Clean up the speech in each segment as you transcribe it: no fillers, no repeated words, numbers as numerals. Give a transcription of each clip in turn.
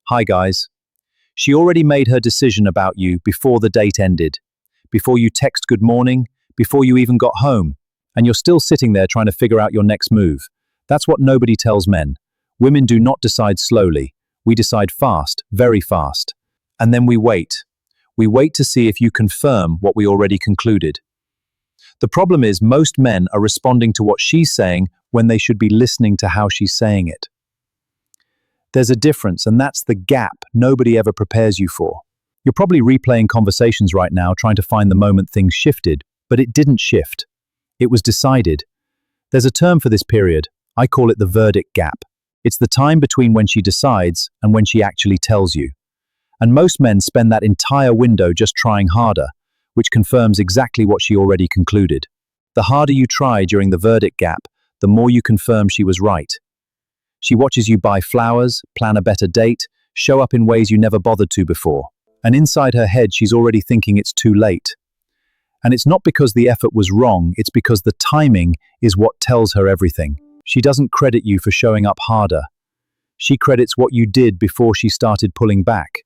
Hi guys. She already made her decision about you before the date ended, before you text good morning, before you even got home, and you're still sitting there trying to figure out your next move. That's what nobody tells men. Women do not decide slowly. We decide fast, very fast. And then we wait. We wait to see if you confirm what we already concluded. The problem is most men are responding to what she's saying when they should be listening to how she's saying it. There's a difference, and that's the gap nobody ever prepares you for. You're probably replaying conversations right now trying to find the moment things shifted, but it didn't shift. It was decided. There's a term for this period. I call it the verdict gap. It's the time between when she decides and when she actually tells you. And most men spend that entire window just trying harder, which confirms exactly what she already concluded. The harder you try during the verdict gap, the more you confirm she was right. She watches you buy flowers, plan a better date, show up in ways you never bothered to before. And inside her head, she's already thinking it's too late. And it's not because the effort was wrong, it's because the timing is what tells her everything. She doesn't credit you for showing up harder. She credits what you did before she started pulling back.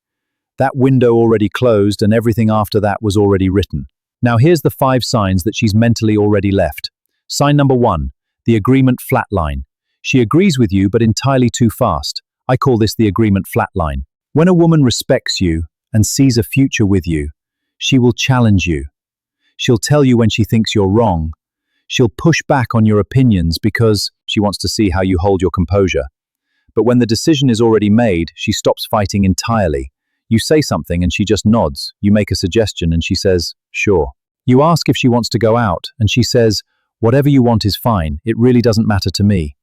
That window already closed and everything after that was already written. Now here's the 5 signs that she's mentally already left. Sign number 1, the agreement flatline. She agrees with you, but entirely too fast. I call this the agreement flatline. When a woman respects you and sees a future with you, she will challenge you. She'll tell you when she thinks you're wrong. She'll push back on your opinions because she wants to see how you hold your composure. But when the decision is already made, she stops fighting entirely. You say something and she just nods. You make a suggestion and she says, sure. You ask if she wants to go out and she says, whatever you want is fine. It really doesn't matter to me.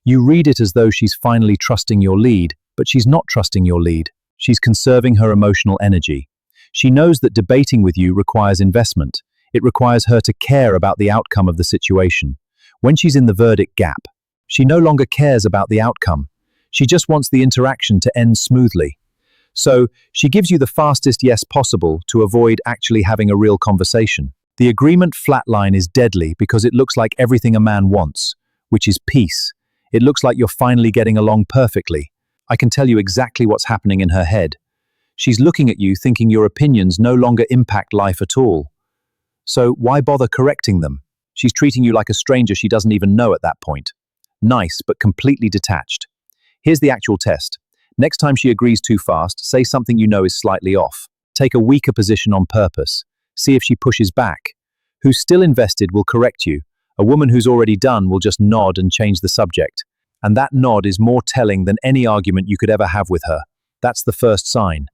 You read it as though she's finally trusting your lead, but she's not trusting your lead. She's conserving her emotional energy. She knows that debating with you requires investment. It requires her to care about the outcome of the situation. When she's in the verdict gap, she no longer cares about the outcome. She just wants the interaction to end smoothly. So, she gives you the fastest yes possible to avoid actually having a real conversation. The agreement flatline is deadly because it looks like everything a man wants, which is peace. It looks like you're finally getting along perfectly. I can tell you exactly what's happening in her head. She's looking at you thinking your opinions no longer impact life at all. So why bother correcting them? She's treating you like a stranger she doesn't even know at that point. Nice, but completely detached. Here's the actual test. Next time she agrees too fast, say something you know is slightly off. Take a weaker position on purpose. See if she pushes back. Who's still invested will correct you. A woman who's already done will just nod and change the subject. And that nod is more telling than any argument you could ever have with her. That's the first sign.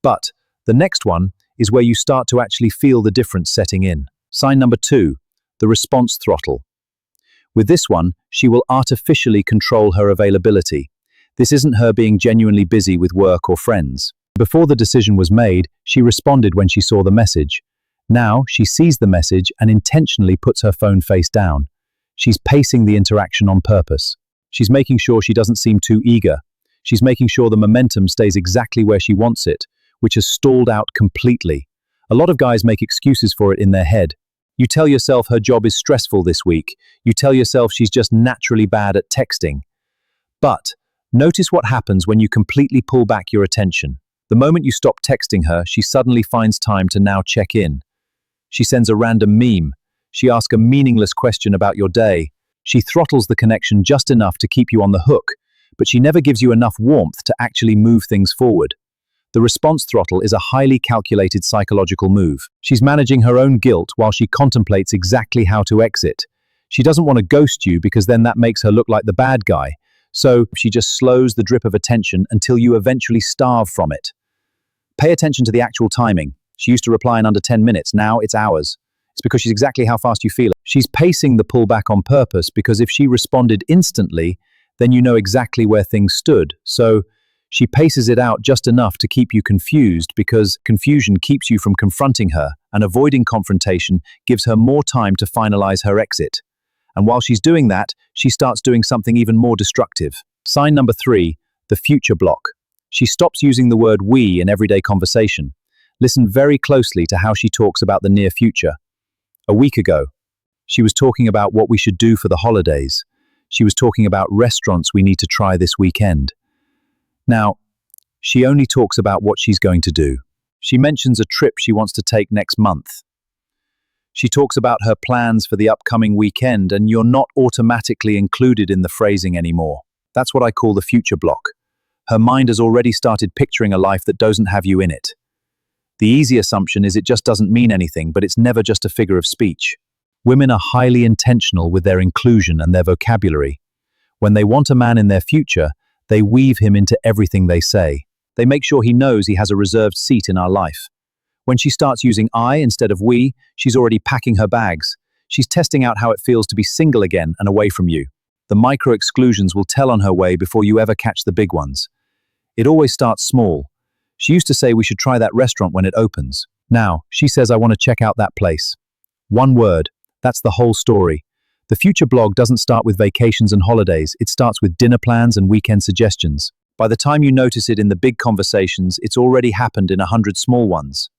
But the next one is where you start to actually feel the difference setting in. Sign number 2, the response throttle. With this one, she will artificially control her availability. This isn't her being genuinely busy with work or friends. Before the decision was made, she responded when she saw the message. Now, she sees the message and intentionally puts her phone face down. She's pacing the interaction on purpose. She's making sure she doesn't seem too eager. She's making sure the momentum stays exactly where she wants it, which has stalled out completely. A lot of guys make excuses for it in their head. You tell yourself her job is stressful this week. You tell yourself she's just naturally bad at texting. But notice what happens when you completely pull back your attention. The moment you stop texting her, she suddenly finds time to now check in. She sends a random meme. She asks a meaningless question about your day. She throttles the connection just enough to keep you on the hook, but she never gives you enough warmth to actually move things forward. The response throttle is a highly calculated psychological move. She's managing her own guilt while she contemplates exactly how to exit. She doesn't want to ghost you because then that makes her look like the bad guy. So she just slows the drip of attention until you eventually starve from it. Pay attention to the actual timing. She used to reply in under 10 minutes, now it's hours. It's because she's exactly how fast you feel it. She's pacing the pullback on purpose because if she responded instantly, then you know exactly where things stood. So she paces it out just enough to keep you confused because confusion keeps you from confronting her, and avoiding confrontation gives her more time to finalize her exit. And while she's doing that, she starts doing something even more destructive. Sign number 3, the future block. She stops using the word we in everyday conversation. Listen very closely to how she talks about the near future. A week ago, she was talking about what we should do for the holidays. She was talking about restaurants we need to try this weekend. Now, She only talks about what she's going to do. She mentions a trip she wants to take next month. She talks about her plans for the upcoming weekend, and you're not automatically included in the phrasing anymore. That's what I call the future block. Her mind has already started picturing a life that doesn't have you in it. The easy assumption is it just doesn't mean anything, but it's never just a figure of speech. Women are highly intentional with their inclusion and their vocabulary. When they want a man in their future, they weave him into everything they say. They make sure he knows he has a reserved seat in our life. When she starts using I instead of we, she's already packing her bags. She's testing out how it feels to be single again and away from you. The micro-exclusions will tell on her way before you ever catch the big ones. It always starts small. She used to say we should try that restaurant when it opens. Now, she says I want to check out that place. One word. That's the whole story. The future blog doesn't start with vacations and holidays. It starts with dinner plans and weekend suggestions. By the time you notice it in the big conversations, it's already happened in 100 small ones.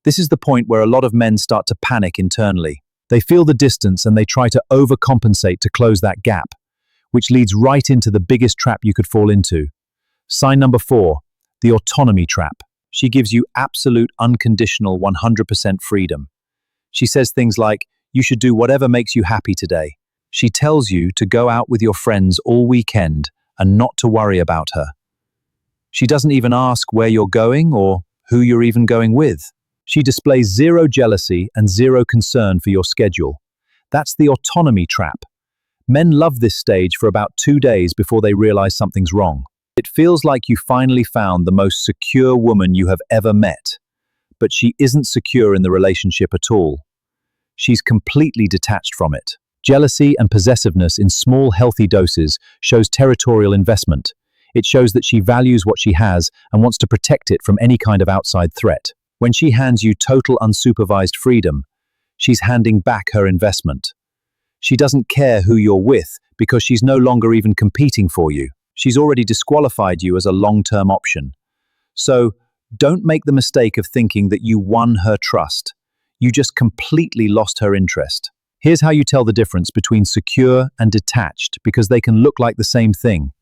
This is the point where a lot of men start to panic internally. They feel the distance and they try to overcompensate to close that gap, which leads right into the biggest trap you could fall into. Sign number 4, the autonomy trap. She gives you absolute, unconditional, 100% freedom. She says things like, you should do whatever makes you happy today. She tells you to go out with your friends all weekend and not to worry about her. She doesn't even ask where you're going or who you're even going with. She displays zero jealousy and zero concern for your schedule. That's the autonomy trap. Men love this stage for about 2 days before they realize something's wrong. It feels like you finally found the most secure woman you have ever met. But she isn't secure in the relationship at all. She's completely detached from it. Jealousy and possessiveness in small, healthy doses shows territorial investment. It shows that she values what she has and wants to protect it from any kind of outside threat. When she hands you total unsupervised freedom, she's handing back her investment. She doesn't care who you're with because she's no longer even competing for you. She's already disqualified you as a long-term option. So, don't make the mistake of thinking that you won her trust. You just completely lost her interest. Here's how you tell the difference between secure and detached, because they can look like the same thing.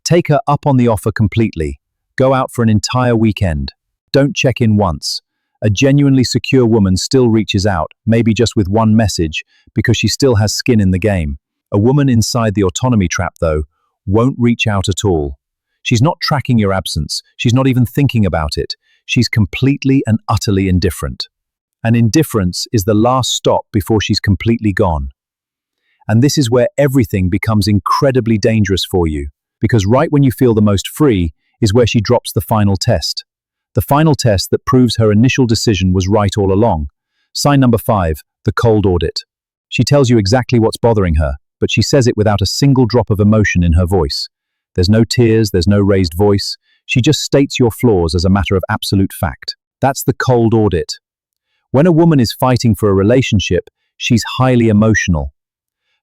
Take her up on the offer completely. Go out for an entire weekend. Don't check in once. A genuinely secure woman still reaches out, maybe just with one message, because she still has skin in the game. A woman inside the autonomy trap, though, won't reach out at all. She's not tracking your absence. She's not even thinking about it. She's completely and utterly indifferent. And indifference is the last stop before she's completely gone. And this is where everything becomes incredibly dangerous for you, because right when you feel the most free is where she drops the final test. The final test that proves her initial decision was right all along. Sign number 5, the cold audit. She tells you exactly what's bothering her, but she says it without a single drop of emotion in her voice. There's no tears, there's no raised voice. She just states your flaws as a matter of absolute fact. That's the cold audit. When a woman is fighting for a relationship, she's highly emotional.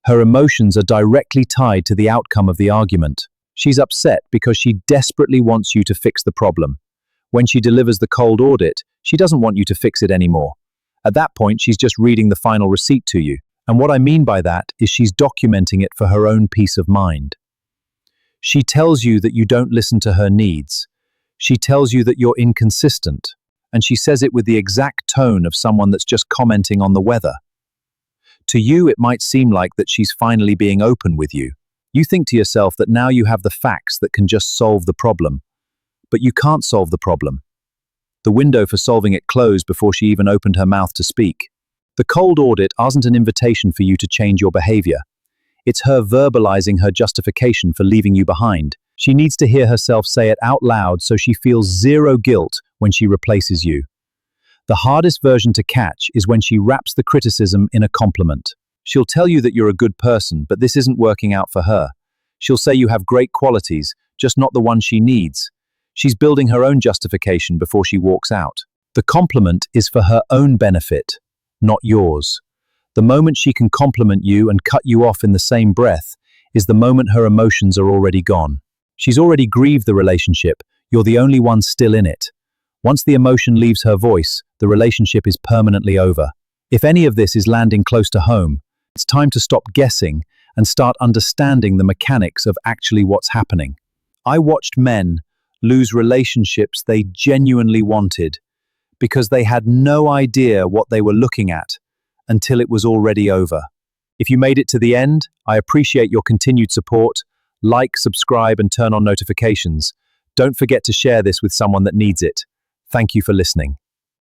Her emotions are directly tied to the outcome of the argument. She's upset because she desperately wants you to fix the problem. When she delivers the cold audit, she doesn't want you to fix it anymore. At that point, she's just reading the final receipt to you. And what I mean by that is she's documenting it for her own peace of mind. She tells you that you don't listen to her needs. She tells you that you're inconsistent. And she says it with the exact tone of someone that's just commenting on the weather. To you, it might seem like that she's finally being open with you. You think to yourself that now you have the facts that can just solve the problem. But you can't solve the problem. The window for solving it closed before she even opened her mouth to speak. The cold audit isn't an invitation for you to change your behavior. It's her verbalizing her justification for leaving you behind. She needs to hear herself say it out loud so she feels zero guilt when she replaces you. The hardest version to catch is when she wraps the criticism in a compliment. She'll tell you that you're a good person, but this isn't working out for her. She'll say you have great qualities, just not the one she needs. She's building her own justification before she walks out. The compliment is for her own benefit, not yours. The moment she can compliment you and cut you off in the same breath is the moment her emotions are already gone. She's already grieved the relationship. You're the only one still in it. Once the emotion leaves her voice, the relationship is permanently over. If any of this is landing close to home, it's time to stop guessing and start understanding the mechanics of actually what's happening. I watched men lose relationships they genuinely wanted because they had no idea what they were looking at until it was already over. If you made it to the end, I appreciate your continued support. Like, subscribe, and turn on notifications. Don't forget to share this with someone that needs it. Thank you for listening.